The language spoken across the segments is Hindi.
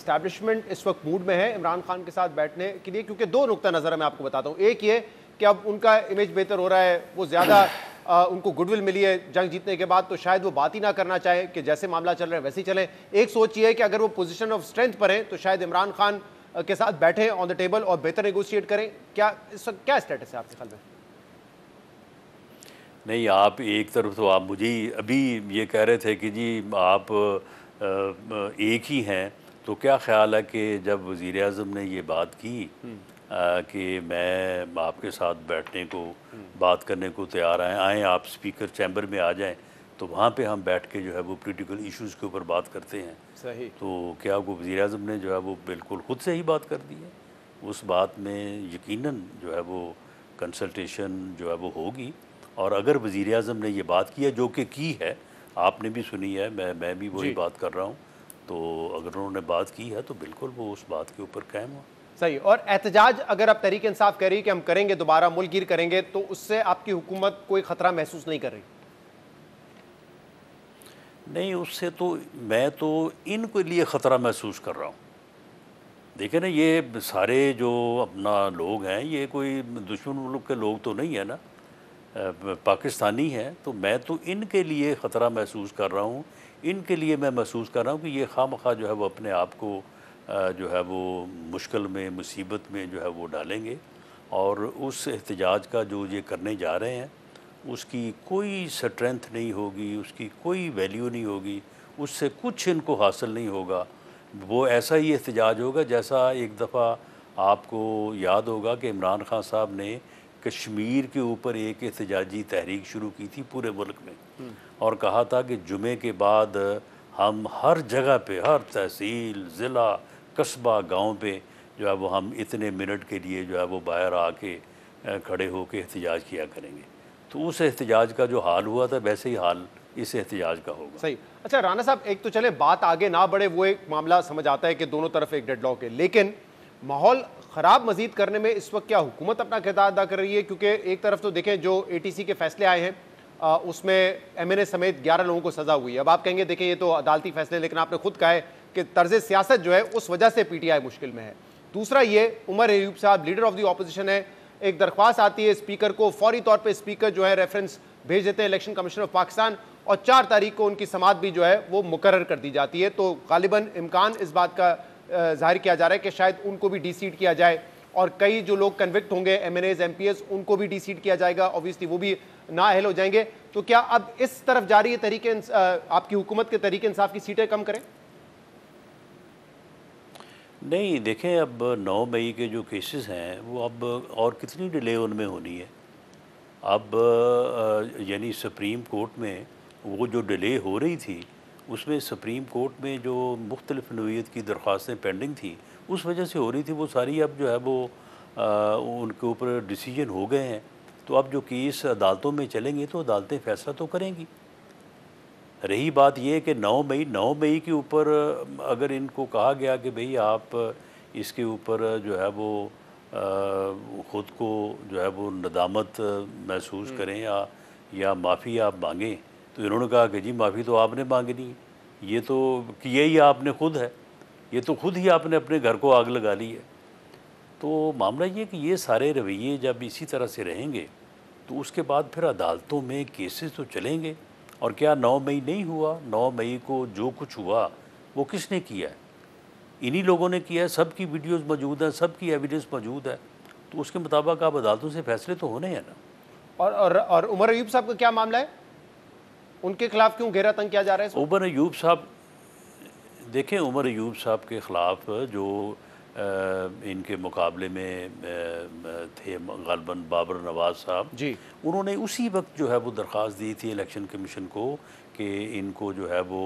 एस्टैब्लिशमेंट इस वक्त मूड में है इमरान खान के साथ बैठने के लिए, क्योंकि दो नुक्ता नज़र मैं आपको बताता हूँ। एक ये कि अब उनका इमेज बेहतर हो रहा है, वो ज़्यादा उनको गुडविल मिली है जंग जीतने के बाद, तो शायद वो बात ही ना करना चाहे कि जैसे मामला चल रहा है वैसे ही चले। एक सोच ये है कि अगर वो पोजीशन ऑफ स्ट्रेंथ पर है तो शायद इमरान खान के साथ बैठे ऑन द टेबल और बेहतर नेगोशिएट करें। क्या इस वक्त क्या स्टेटस है आपके ख्याल में? नहीं, आप एक तरफ तो आप मुझे अभी ये कह रहे थे कि जी आप एक ही हैं, तो क्या ख्याल है कि जब वज़ीर आज़म ने ये बात की कि मैं आपके साथ बैठने को बात करने को तैयार आएँ आप स्पीकर चैम्बर में आ जाएं, तो वहाँ पे हम बैठ के जो है वो पॉलिटिकल इश्यूज़ के ऊपर बात करते हैं। सही। तो क्या वो वज़ीर आज़म ने जो है वो बिल्कुल ख़ुद से ही बात कर दी है। उस बात में यकीनन जो है वो कंसल्टेशन जो है वो होगी, और अगर वज़ीर आज़म ने ये बात की है जो कि की है, आपने भी सुनी है, मैं भी वही बात कर रहा हूँ, तो अगर उन्होंने बात की है तो बिल्कुल वो उस बात के ऊपर कायम हो। सही। और एहतजाज अगर आप तहरीक इंसाफ कह रही है कि हम करेंगे, दोबारा मुल्कगीर करेंगे, तो उससे आपकी हुकूमत कोई ख़तरा महसूस नहीं कर रही? नहीं, उससे तो मैं तो इनके लिए ख़तरा महसूस कर रहा हूँ। देखिए ना, ये सारे जो अपना लोग हैं, ये कोई दुश्मन मुल्क के लोग तो नहीं है ना, पाकिस्तानी हैं। तो मैं तो इनके लिए ख़तरा महसूस कर रहा हूँ। इनके लिए मैं महसूस कर रहा हूँ कि ये खामखा जो है वो अपने आप को जो है वो मुश्किल में, मुसीबत में जो है वो डालेंगे, और उस एहतजाज का जो ये करने जा रहे हैं उसकी कोई स्ट्रेंथ नहीं होगी, उसकी कोई वैल्यू नहीं होगी, उससे कुछ इनको हासिल नहीं होगा। वो ऐसा ही एहतजाज होगा जैसा एक दफ़ा आपको याद होगा कि इमरान खान साहब ने कश्मीर के ऊपर एक एहतजाजी तहरीक शुरू की थी पूरे मुल्क में, और कहा था कि जुमे के बाद हम हर जगह पे, हर तहसील, ज़िला, कस्बा, गांव पे जो है वो हम इतने मिनट के लिए जो है वो बाहर आके खड़े होकर एहतजाज किया करेंगे। तो उस एहतजाज का जो हाल हुआ था वैसे ही हाल इस एहतजाज का होगा। सही। अच्छा राना साहब, एक तो चले बात आगे ना बढ़े, वो एक मामला समझ आता है कि दोनों तरफ एक डेडलॉक है, लेकिन माहौल ख़राब मजीद करने में इस वक्त क्या हुकूमत अपना किरदार अदा कर रही है? क्योंकि एक तरफ तो देखें जो ATC के फैसले आए हैं उसमें MNA समेत 11 लोगों को सज़ा हुई है। अब आप कहेंगे देखें ये तो अदालती फैसले, लेकिन आपने खुद कहा है कि तर्ज सियासत जो है उस वजह से PTI मुश्किल में है। दूसरा ये, उमर अयूब साहब लीडर ऑफ द ऑपोजिशन है, एक दरख्वास्त आती है स्पीकर को, फौरी तौर पर स्पीकर जो है रेफरेंस भेज देते हैं इलेक्शन कमीशन ऑफ पाकिस्तान, और 4 तारीख को उनकी समाअत भी जो है वो मुकर्रर कर दी जाती है। तो गालिबन इम्कान इस बात का जाहिर किया जा रहा है कि शायद उनको भी डीसीट किया जाए, और कई जो लोग कन्विक्ट होंगे MNAs MPs उनको भी डीसीट किया जाएगा, ऑब्वियसली वो भी नाअहल हो जाएंगे। तो क्या अब इस तरफ जा रही है तरीके आपकी हुकूमत के तरीके इंसाफ की सीटें कम करें? नहीं, देखें अब 9 मई के जो केसेस हैं वो अब और कितनी डिले उनमें होनी है। अब यानी सुप्रीम कोर्ट में वो जो डिले हो रही थी, उसमें सुप्रीम कोर्ट में जो मुख्तलिफ़ नौइयत की दरख्वास्तें पेंडिंग थी उस वजह से हो रही थी, वो सारी अब जो है वो उनके ऊपर डिसीजन हो गए हैं। तो अब जो केस अदालतों में चलेंगे तो अदालतें फ़ैसला तो करेंगी। रही बात ये कि 9 मई के ऊपर अगर इनको कहा गया कि भाई आप इसके ऊपर जो है वो ख़ुद को जो है वो नदामत महसूस करें या माफ़ी आप मांगें, तो इन्होंने कहा कि जी माफ़ी तो आपने मांगनी है, ये तो किया ही आपने खुद है, ये तो खुद ही आपने अपने घर को आग लगा ली है। तो मामला ये कि ये सारे रवैये जब इसी तरह से रहेंगे तो उसके बाद फिर अदालतों में केसेस तो चलेंगे। और क्या 9 मई नहीं हुआ? 9 मई को जो कुछ हुआ वो किसने किया है? इन्हीं लोगों ने किया है। सब की वीडियोज़ मौजूद हैं, सब की एविडेंस मौजूद है, तो उसके मुताबिक आप अदालतों से फैसले तो होने हैं ना। और उमर अयूब साहब का क्या मामला है? उनके खिलाफ क्यों घेरा तंग किया जा रहा है? उमर अयूब साहब, देखें उमर अयूब साहब के ख़िलाफ़ जो इनके मुकाबले में थे गालिबन बाबर नवाज़ साहब जी, उन्होंने उसी वक्त जो है वो दरख्वास्त दी थी इलेक्शन कमीशन को कि इनको जो है वो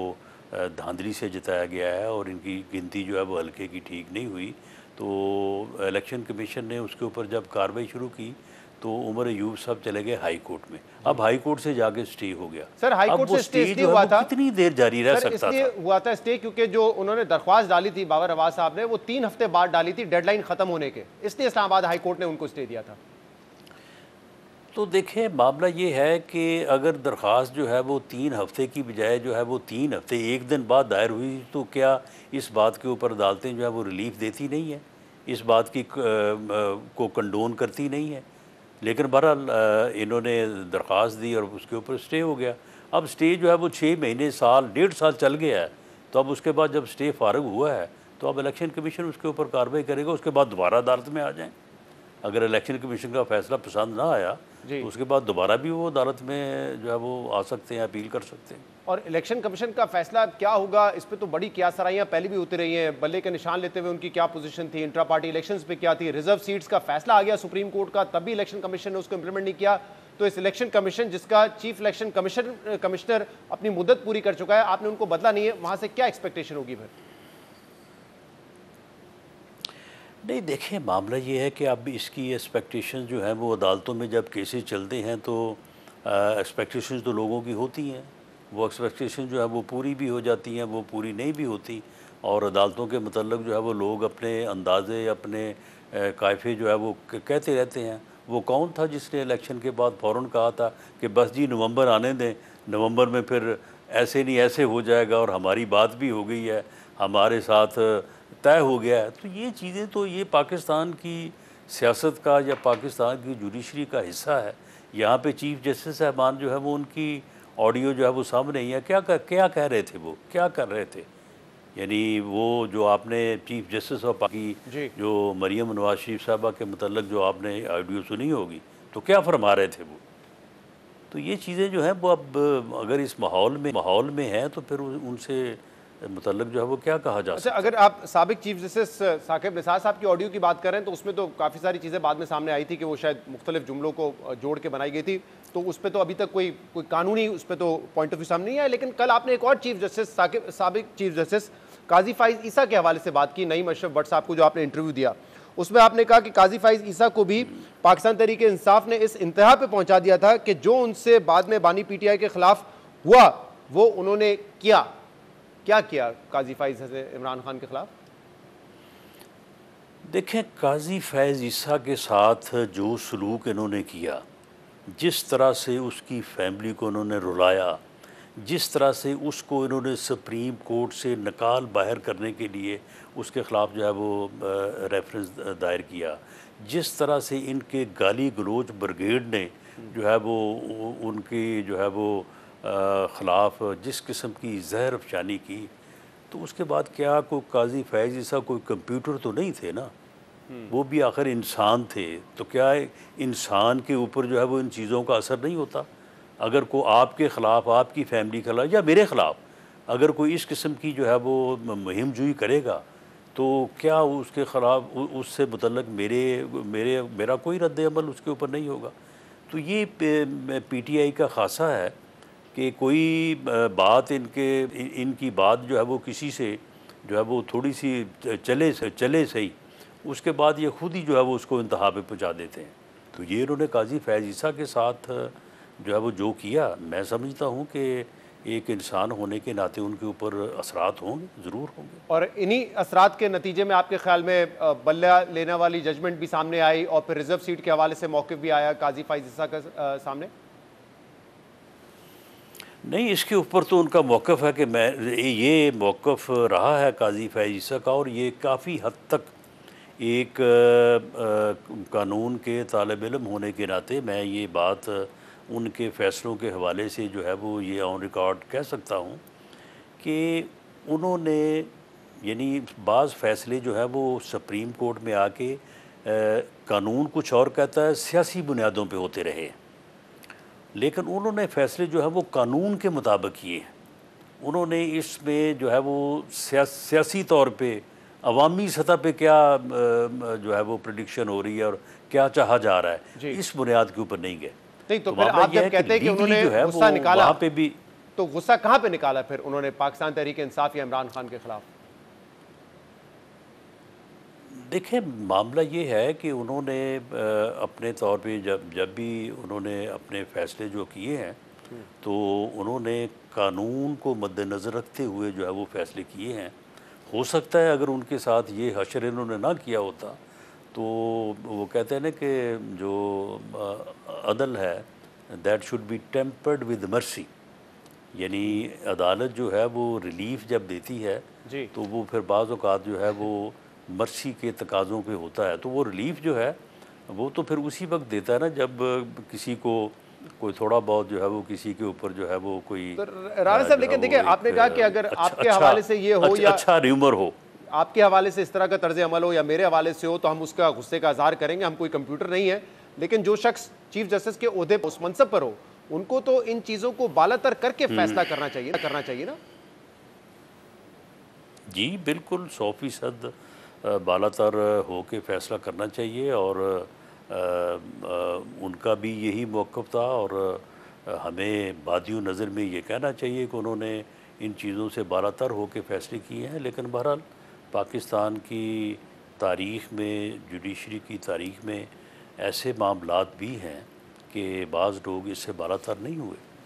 धांधली से जिताया गया है और इनकी गिनती जो है वो हल्के की ठीक नहीं हुई। तो इलेक्शन कमीशन ने उसके ऊपर जब कार्रवाई शुरू की तो उमर अयूब साहब चले गए हाई कोर्ट में। अब हाई कोर्ट से जाके स्टे हो गया। सर हाई कोर्ट से स्टे इसलिए हुआ था, कितनी देर जारी रह सकता था? इसलिए हुआ था स्टे क्योंकि जो उन्होंने दरख्वास्त डाली थी बाबर नवाज साहब ने, वो 3 हफ्ते बाद डाली थी डेडलाइन खत्म होने के, इसलिए इस्लामाबाद हाई कोर्ट ने उनको स्टे दिया था। तो देखिए मामला ये है कि अगर दरख्वास्त जो है वो 3 हफ़्ते की बजाय जो है वो 3 हफ़्ते 1 दिन बाद दायर हुई, तो क्या इस बात के ऊपर अदालतें जो है वो रिलीफ देती नहीं है, इस बात की को कंडोन करती नहीं है। लेकिन बहरहाल इन्होंने दरख्वास्त दी और उसके ऊपर स्टे हो गया। अब स्टे जो है वो 6 महीने, साल, 1.5 साल चल गया है। तो अब उसके बाद जब स्टे फारग हुआ है तो अब इलेक्शन कमीशन उसके ऊपर कार्रवाई करेगा, उसके बाद दोबारा अदालत में आ जाएँ। अगर इलेक्शन कमीशन का फैसला पसंद ना आया जी। तो उसके बाद दोबारा भी वो अदालत में जो है वो आ सकते हैं, अपील कर सकते हैं। और इलेक्शन कमीशन का फैसला क्या होगा, इस पे तो बड़ी कियासराइयां पहले भी होती रही हैं। बल्ले के निशान लेते हुए उनकी क्या पोजीशन थी, इंट्रा पार्टी इलेक्शंस पे क्या थी, रिजर्व सीट्स का फैसला आ गया सुप्रीम कोर्ट का, तब भी इलेक्शन कमीशन ने उसको इंप्लीमेंट नहीं किया। तो इस इलेक्शन कमीशन, जिसका चीफ इलेक्शन कमिश्नर अपनी मुद्दत पूरी कर चुका है, आपने उनको बदला नहीं है, वहां से क्या एक्सपेक्टेशन होगी फिर? नहीं देखिए, मामला ये है कि अब इसकी एक्सपेक्टेशन जो है वो अदालतों में जब केसेस चलते हैं तो एक्सपेक्टेशन तो लोगों की होती हैं। वो एक्सपेक्टेशन जो है वो पूरी भी हो जाती हैं, वो पूरी नहीं भी होती। और अदालतों के मतलब जो है वो लोग अपने अंदाज़े, अपने कायफे जो है वो कहते रहते हैं। वो कौन था जिसने इलेक्शन के बाद फ़ौरन कहा था कि बस जी नवंबर आने दें, नवंबर में फिर ऐसे नहीं ऐसे हो जाएगा और हमारी बात भी हो गई है, हमारे साथ तय हो गया है। तो ये चीज़ें तो ये पाकिस्तान की सियासत का या पाकिस्तान की जुडिशरी का हिस्सा है। यहाँ पे चीफ जस्टिस साहबान जो है वो उनकी ऑडियो जो है वो सामने ही है। क्या कह रहे थे, वो क्या कर रहे थे? यानी वो जो आपने चीफ जस्टिस ऑफ की जी। जो मरियम नवाज शरीफ साहबा के मतलब जो आपने ऑडियो सुनी होगी, तो क्या फरमा रहे थे वो? तो ये चीज़ें जो हैं वो अब अगर इस माहौल में हैं तो फिर उनसे मतलब जो है वो क्या कहा जा अच्छा, सकता है? अगर आप साबिक चीफ जस्टिस साकिब निसार साहब की ऑडियो की बात करें तो उसमें तो काफ़ी सारी चीज़ें बाद में सामने आई थी कि वो शायद मुख्तलिफ जुमलों को जोड़ के बनाई गई थी। तो उस पर तो अभी तक कोई कानूनी उस पर तो पॉइंट ऑफ व्यू सामने नहीं आया। लेकिन कल आपने एक और चीफ जस्टिस साबिक चीफ जस्टिस काजी फाइज ईसा के हवाले से बात की, नईम अशरफ भट्ट साहब को जो आपने इंटरव्यू दिया, उसमें आपने कहा कि काजी फाइज ईसा को भी पाकिस्तान तहरीक इंसाफ ने इस इंतहा पे पहुंचा दिया था कि जो उनसे बाद में बानी पीटीआई के खिलाफ हुआ वो उन्होंने किया। क्या किया काजी फाइज से इमरान खान के खिलाफ? देखें, काजी फैज़ ईसा के साथ जो सलूक इन्होंने किया, जिस तरह से उसकी फैमिली को उन्होंने रुलाया, जिस तरह से उसको इन्होंने सुप्रीम कोर्ट से निकाल बाहर करने के लिए उसके ख़िलाफ़ जो है वो रेफरेंस दायर किया, जिस तरह से इनके गाली गलोच ब्रिगेड ने जो है वो उनकी जो है वो ख़िलाफ़ जिस किस्म की जहर अफशानी की, तो उसके बाद क्या कोई काजी फैज़ जैसा कोई कंप्यूटर तो नहीं थे ना, वो भी आखिर इंसान थे। तो क्या इंसान के ऊपर जो है वो इन चीज़ों का असर नहीं होता? अगर को आपके ख़िलाफ़, आपकी फैमिली के खिलाफ या मेरे ख़िलाफ़ अगर कोई इस किस्म की जो है वो मुहिम जुई करेगा तो क्या उसके ख़िलाफ़ उससे मुतल्लक मेरा कोई रद्द अमल उसके ऊपर नहीं होगा? तो ये पीटीआई का ख़ासा है कि कोई बात इनकी बात जो है वो किसी से जो है वो थोड़ी सी चले सही, उसके बाद ये ख़ुद ही जो है वो उसको इंतहा पे पहुँचा देते हैं। तो ये इन्होंने काजी फैज़ ईसा के साथ जो है वो जो किया, मैं समझता हूँ कि एक इंसान होने के नाते उनके ऊपर असरात होंगे, ज़रूर होंगे। और इन्हीं असरात के नतीजे में आपके ख्याल में बल्ला लेने वाली जजमेंट भी सामने आई और फिर रिजर्व सीट के हवाले से मौक़िफ़ भी आया काजी फैज़ ईसा का सामने? नहीं, इसके ऊपर तो उनका मौक़िफ़ है कि ये मौक़िफ़ रहा है काजी फैज़ ईसा का, और ये काफ़ी हद तक एक कानून के तालिब इल्म होने के नाते मैं ये बात उनके फ़ैसलों के हवाले से जो है वो ये ऑन रिकॉर्ड कह सकता हूँ कि उन्होंने यानी बाज़ फ़ैसले जो है वो सुप्रीम कोर्ट में आके कानून कुछ और कहता है, सियासी बुनियादों पे होते रहे, लेकिन उन्होंने फ़ैसले जो है वो कानून के मुताबिक किए। उन्होंने इसमें जो है वो सियासी तौर पे अवामी सतह पे क्या जो है वो प्रेडिक्शन हो रही है और क्या चाहा जा रहा है, इस बुनियाद के ऊपर नहीं गए। नहीं, तो फिर आप जब कहते हैं कि उन्होंने गुस्सा निकाला, वहाँ पे भी तो गुस्सा कहाँ पे निकाला फिर उन्होंने, पाकिस्तान तहरीक इंसाफ या इमरान खान के खिलाफ? देखिए, मामला ये है कि उन्होंने अपने तौर पे जब भी उन्होंने अपने फ़ैसले जो किए हैं तो उन्होंने कानून को मद्देनज़र रखते हुए जो है वो फ़ैसले किए हैं। हो सकता है अगर उनके साथ ये हशर इन्होंने ना किया होता तो वो कहते हैं ना कि जो अदल है that should be tempered with mercy, यानी अदालत जो है वो रिलीफ जब देती है जी। तो वो फिर बाज़ औक़ात जो है वो मर्सी के तकाज़ों पे होता है। तो वो रिलीफ जो है वो तो फिर उसी वक्त देता है ना जब किसी को कोई थोड़ा बहुत जो है वो किसी के ऊपर जो है वो कोई तो राणा साहब, जो है लेकिन वो देखिए, एक आपने कहा कि अगर अच्छा आपके हवाले से ये हो या अच्छा र्यूमर हो, आपके हवाले से इस तरह का तर्ज अमल हो या मेरे हवाले से हो, तो हम उसका गुस्से का इजहार करेंगे, हम कोई कंप्यूटर नहीं है। लेकिन जो शख्स चीफ जस्टिस के ओहदे उस मनसब पर हो, उनको तो इन चीजों को बालातर करके फैसला करना चाहिए ना। जी बिल्कुल 100% बालातर हो के फ़ैसला करना चाहिए। और उनका भी यही मौक़िफ़ था और हमें बादियों नज़र में ये कहना चाहिए कि उन्होंने इन चीज़ों से बालातर हो के फ़ैसले किए हैं। लेकिन बहरहाल पाकिस्तान की तारीख़ में, जुडिशरी की तारीख़ में ऐसे मामलात भी हैं कि बाज़ लोग इससे बालातर नहीं हुए।